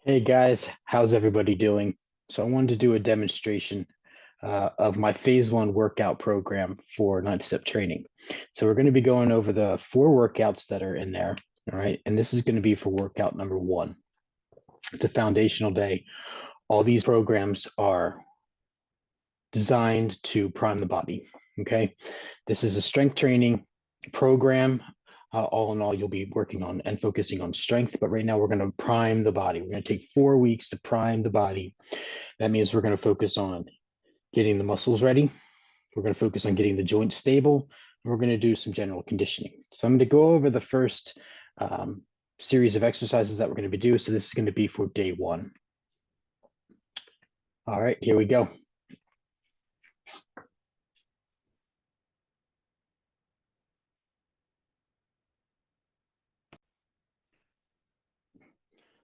Hey guys, how's everybody doing? So I wanted to do a demonstration of my phase one workout program for ninth step training. So we're going to be going over the four workouts that are in there. All right. And this is going to be for workout number one. It's a foundational day. All these programs are designed to prime the body. Okay. This is a strength training program. All in all, you'll be working on and focusing on strength. But right now, we're going to prime the body. We're going to take 4 weeks to prime the body. That means we're going to focus on getting the muscles ready. We're going to focus on getting the joints stable. And we're going to do some general conditioning. So I'm going to go over the first series of exercises that we're going to be doing. So this is going to be for day one. All right, here we go.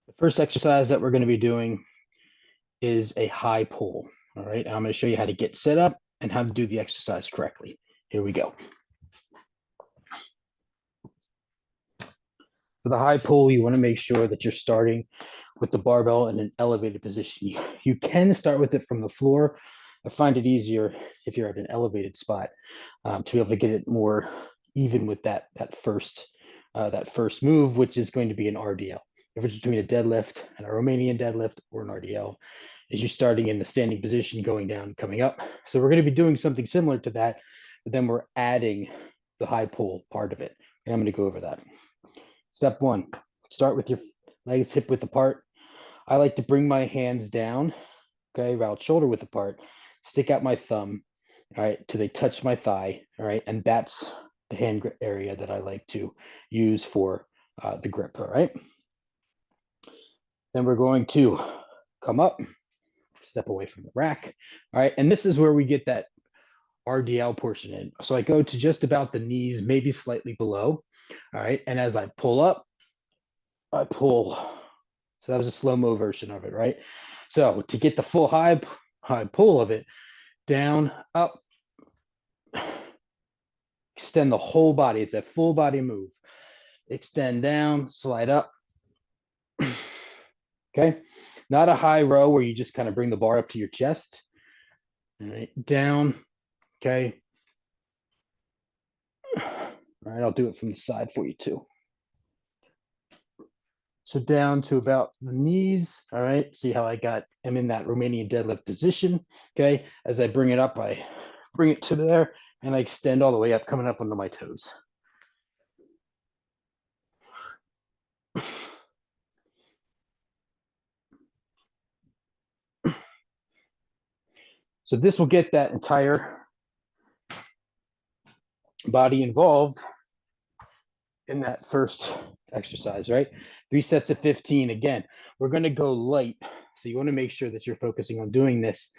The first exercise that we're going to be doing is a high pull. All right, and I'm going to show you how to get set up and how to do the exercise correctly. Here we go. For the high pull, you want to make sure that you're starting with the barbell in an elevated position. You can start with it from the floor. I find it easier if you're at an elevated spot to be able to get it more even with that first move, which is going to be an RDL. The difference between a deadlift and a Romanian deadlift or an RDL is you're starting in the standing position, going down, coming up. So we're going to be doing something similar to that, but then we're adding the high pull part of it. And I'm going to go over that. Step one, start with your legs hip width apart. I like to bring my hands down, okay, about shoulder width apart, stick out my thumb, all right, till they touch my thigh, all right, and that's the hand grip area that I like to use for the grip, all right. Then we're going to come up, step away from the rack, all right, and this is where we get that RDL portion in. So I go to just about the knees, maybe slightly below, all right, and as I pull up, I pull. So that was a slow-mo version of it, right? So to get the full high pull of it, down, up, extend the whole body. It's a full body move. Extend down, slide up. Okay. Not a high row where you just kind of bring the bar up to your chest. All right. Down. Okay. All right. I'll do it from the side for you too. So down to about the knees. All right. See how I'm in that Romanian deadlift position. Okay. As I bring it up, I bring it to there and I extend all the way up, coming up onto my toes. So this will get that entire body involved in that first exercise, right? 3 sets of 15. Again, we're going to go light. So you want to make sure that you're focusing on doing this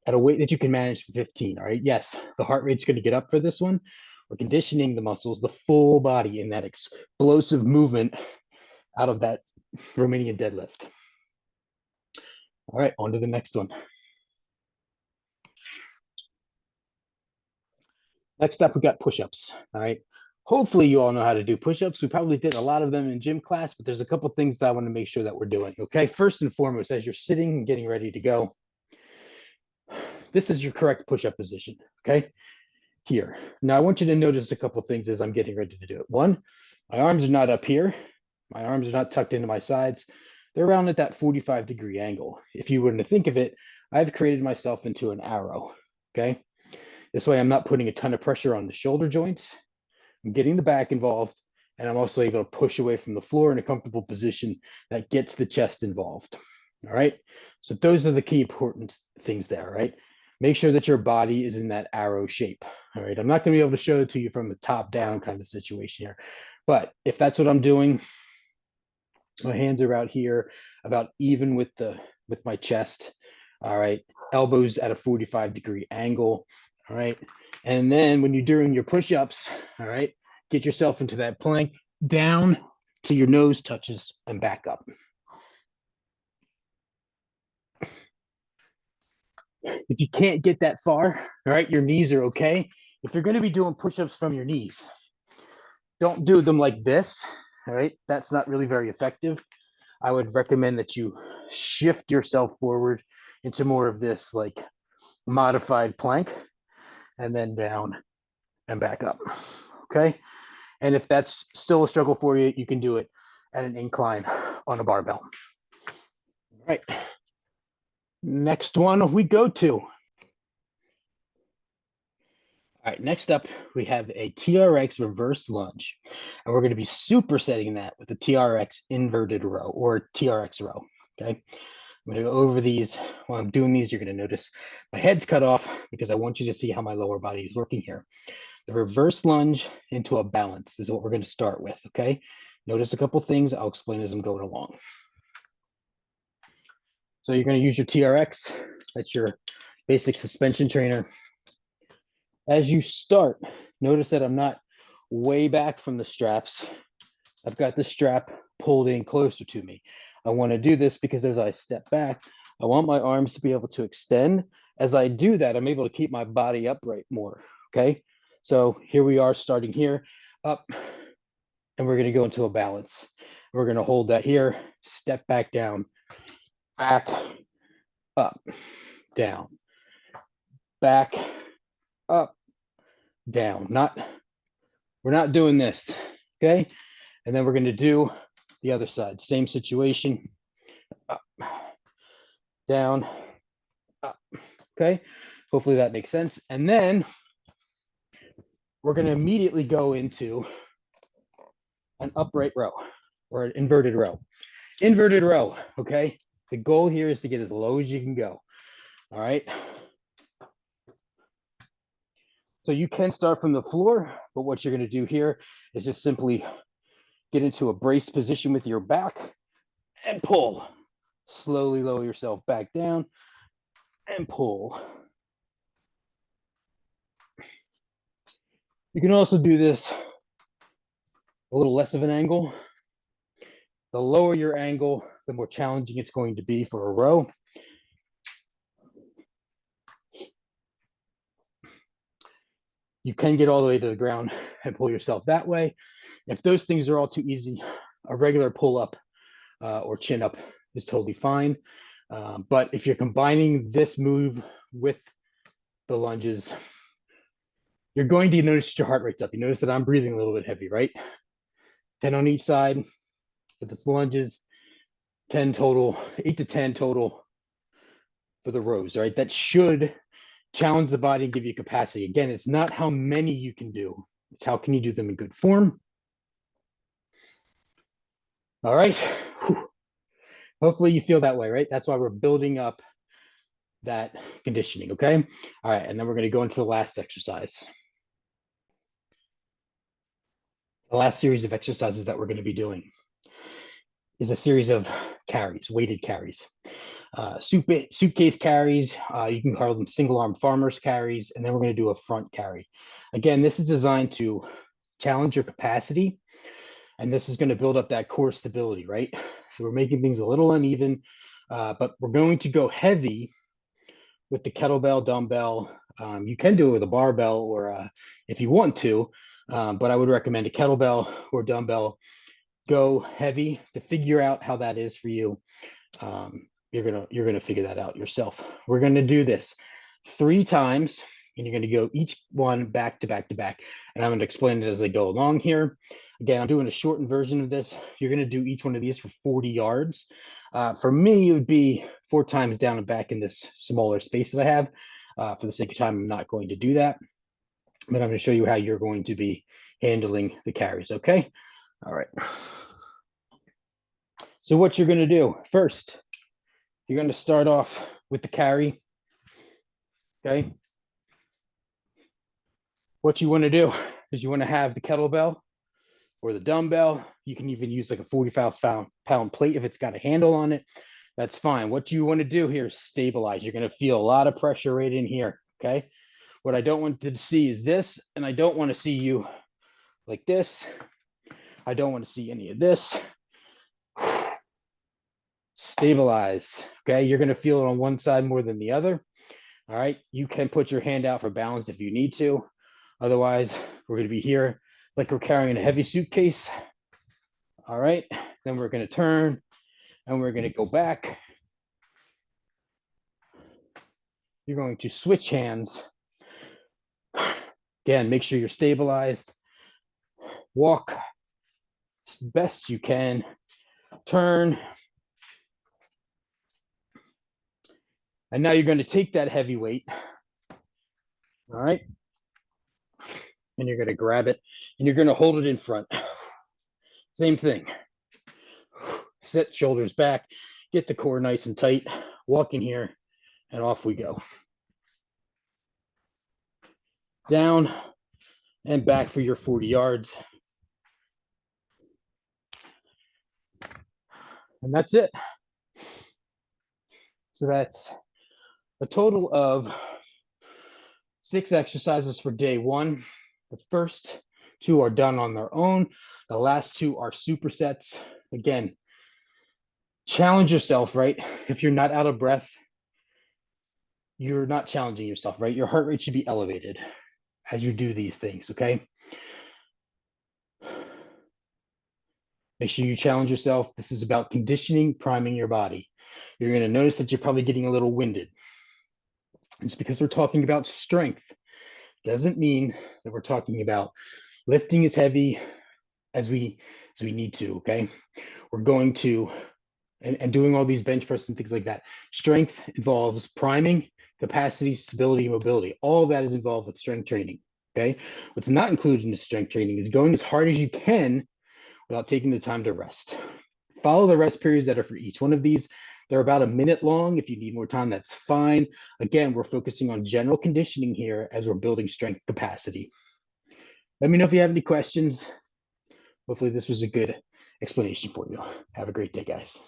at a weight that you can manage for 15. All right. Yes, the heart rate's going to get up for this one. We're conditioning the muscles, the full body in that explosive movement out of that Romanian deadlift. All right, on to the next one. Next up, we got push-ups. All right. Hopefully you all know how to do push-ups. We probably did a lot of them in gym class, but there's a couple things that I want to make sure that we're doing. Okay. First and foremost, as you're sitting and getting ready to go, this is your correct push-up position. Okay. Here. Now I want you to notice a couple things as I'm getting ready to do it. One, my arms are not up here. My arms are not tucked into my sides. They're around at that 45-degree angle. If you were to think of it, I've created myself into an arrow. Okay. This way I'm not putting a ton of pressure on the shoulder joints. I'm getting the back involved, and I'm also able to push away from the floor in a comfortable position that gets the chest involved. All right. So those are the key important things there, right? Make sure that your body is in that arrow shape. All right. I'm not going to be able to show it to you from the top down kind of situation here, but if that's what I'm doing, my hands are out here about even with my chest. All right. Elbows at a 45-degree angle. All right. And then when you're doing your push-ups, all right, get yourself into that plank down till your nose touches and back up. If you can't get that far, all right, your knees are okay. If you're going to be doing push-ups from your knees, don't do them like this. All right. That's not really very effective. I would recommend that you shift yourself forward into more of this like modified plank, and then down and back up. Okay. And if that's still a struggle for you, you can do it at an incline on a barbell. All right. Next one we go to. All right, next up, we have a TRX reverse lunge. And we're going to be supersetting that with a TRX inverted row or TRX row. Okay. I'm going to go over these. While I'm doing these, you're going to notice my head's cut off because I want you to see how my lower body is working here. The reverse lunge into a balance is what we're going to start with. Okay. Notice a couple things. I'll explain as I'm going along. So you're going to use your TRX. That's your basic suspension trainer. As you start, notice that I'm not way back from the straps. I've got the strap pulled in closer to me. I want to do this because as I step back, I want my arms to be able to extend. As I do that, I'm able to keep my body upright more. Okay. So here we are starting here, up, and we're going to go into a balance. We're going to hold that here, step back down, back, up, down, back, up, down. We're not doing this, okay? And then we're going to do the other side. Same situation, up, down, up, okay? Hopefully that makes sense. And then we're going to immediately go into an upright row or an inverted row. Inverted row, okay? The goal here is to get as low as you can go, all right? So you can start from the floor, but what you're going to do here is just simply get into a braced position with your back and pull. Slowly lower yourself back down and pull. You can also do this a little less of an angle. The lower your angle, the more challenging it's going to be for a row. You can get all the way to the ground and pull yourself that way. If those things are all too easy, a regular pull up or chin up is totally fine. But if you're combining this move with the lunges, you're going to notice your heart rate's up. You notice that I'm breathing a little bit heavy, right? 10 on each side for the lunges, 10 total, 8 to 10 total for the rows, right? That should challenge the body and give you capacity. Again, it's not how many you can do. It's how can you do them in good form. All right. Whew. Hopefully you feel that way, right? That's why we're building up that conditioning, okay? All right, and then we're going to go into the last exercise. The last series of exercises that we're going to be doing is a series of carries, weighted carries. Suitcase carries, you can call them single arm farmers carries, and then we're going to do a front carry. Again, this is designed to challenge your capacity, and this is going to build up that core stability, right? So we're making things a little uneven, but we're going to go heavy with the kettlebell, dumbbell. You can do it with a barbell or if you want to, but I would recommend a kettlebell or dumbbell. Go heavy to figure out how that is for you. You're gonna figure that out yourself. We're gonna do this 3 times, and you're gonna go each one back to back to back. And I'm gonna explain it as I go along here. Again, I'm doing a shortened version of this. You're gonna do each one of these for 40 yards. For me, it would be 4 times down and back in this smaller space that I have. For the sake of time, I'm not going to do that, but I'm gonna show you how you're going to be handling the carries, okay? All right. So what you're gonna do first, you're going to start off with the carry, okay? What you want to do is you want to have the kettlebell or the dumbbell. You can even use like a 45-pound plate if it's got a handle on it. That's fine. What you want to do here is stabilize. You're going to feel a lot of pressure right in here, okay? What I don't want to see is this, and I don't want to see you like this. I don't want to see any of this. Stabilize, okay? You're going to feel it on one side more than the other. All right, you can put your hand out for balance if you need to. Otherwise, we're going to be here like we're carrying a heavy suitcase. All right, then we're going to turn and we're going to go back You're going to switch hands. Again, make sure you're stabilized. Walk as best you can. Turn. And now you're going to take that heavy weight. All right. And you're going to grab it and you're going to hold it in front. Same thing. Set shoulders back, get the core nice and tight, walk in here, and off we go. Down and back for your 40 yards. And that's it. So that's a total of 6 exercises for day 1. The first 2 are done on their own. The last 2 are supersets. Again, challenge yourself, right? If you're not out of breath, you're not challenging yourself, right? Your heart rate should be elevated as you do these things, okay? Make sure you challenge yourself. This is about conditioning, priming your body. You're going to notice that you're probably getting a little winded. It's because we're talking about strength. Doesn't mean that we're talking about lifting as heavy as we need to, okay? We're going to, and doing all these bench press and things like that. Strength involves priming, capacity, stability, mobility. All that is involved with strength training, okay? What's not included in the strength training is going as hard as you can without taking the time to rest. Follow the rest periods that are for each one of these. They're about a minute long. If you need more time, that's fine. Again, we're focusing on general conditioning here as we're building strength capacity. Let me know if you have any questions. Hopefully this was a good explanation for you. Have a great day, guys.